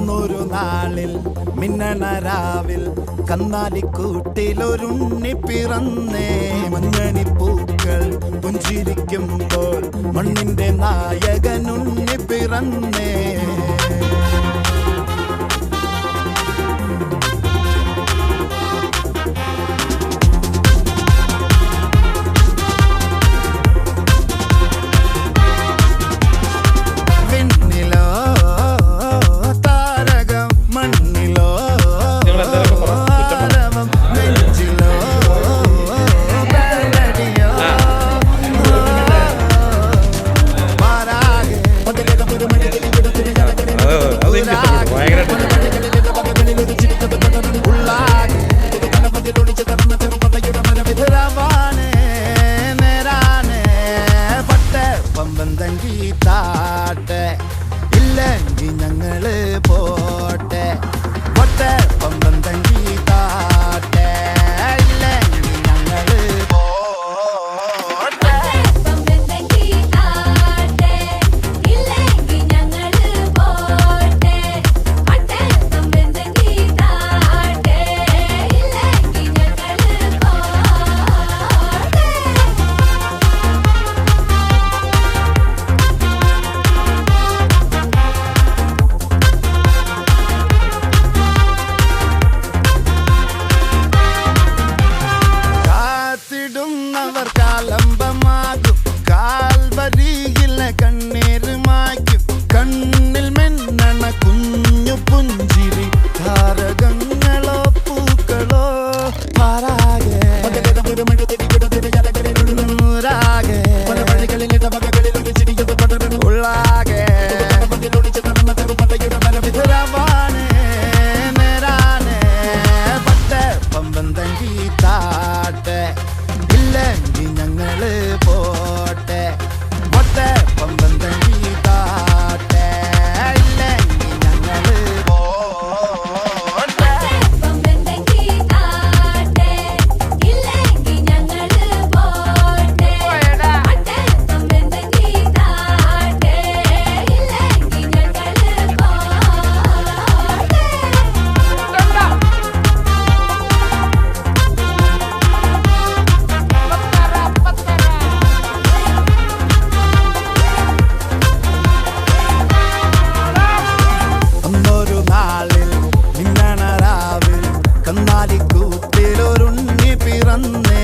അന്നൊരു നാളിൽ മിന്നണ രാവിൽ കന്നാലിക്കൂട്ടിലൊരുണ്ണി പിറന്നേ. മഞ്ഞണി പൂക്കൾ പുഞ്ചിരിക്കുമ്പോൾ മണ്ണിന്റെ നായകനുണ്ണി പിറന്നേ. ഇല്ലെങ്കിൽ ഞങ്ങള് പോട്ടെ പൊട്ടെ പമ്പം തങ്കി താട്ടെ. ഇല്ലെങ്കിൽ ഞങ്ങള് പോട്ടെ പമ്പം തങ്കി താട്ടെ. ഇല്ലെങ്കിൽ ഞങ്ങള് പോട്ടെ പൊട്ടെ പമ്പം തങ്കി താട്ടെ. ഇല്ലെങ്കിൽ ഞങ്ങള് പോട്ടെ. ർ കാലംബമാകും കാൽവരിയിലെ കണ്ണീര് മായ്ക്കും. കണ്ണിൽ മെന്നണ കുഞ്ഞു പുഞ്ചിരി താരകങ്ങളോ പൂക്കളോ പാരാകെ ഉള്ളാകെ പമ്പം തങ്കി താട്ടെ. ഇല്ലെങ്കിൽ ഞങ്ങള് പോട്ടെ പൊട്ടെ പമ്പം തങ്കി താട്ടെ. ഇല്ലെങ്കിൽ ഞങ്ങള് പോട്ടെ പമ്പം തങ്കി താട്ടെ. ഇല്ലെങ്കിൽ ഞങ്ങള് പോട്ടെ പൊട്ടെ പമ്പം തങ്കി താട്ടെ. ഇല്ലെങ്കിൽ ഞങ്ങള് പോട്ടെ. അന്നൊരു നാളിൽ മിന്നണ രാവിൽ കന്നാലിക്കൂട്ടിലൊരുണ്ണി പിറന്നേ.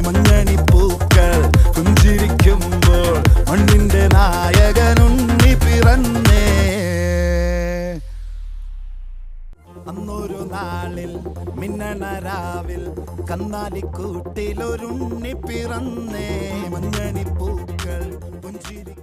മഞ്ഞണി പൂക്കൾ പുഞ്ചിരിക്കുമ്പോൾ മണ്ണിന്റെ നായകനുണ്ണി പിറന്നേ. അന്നൊരു നാളിൽ മിന്നണ രാവിൽ കന്നാലിക്കൂട്ടിലൊരുണ്ണി പിറന്നേ. മഞ്ഞണി പൂക്കൾ പുഞ്ചിരി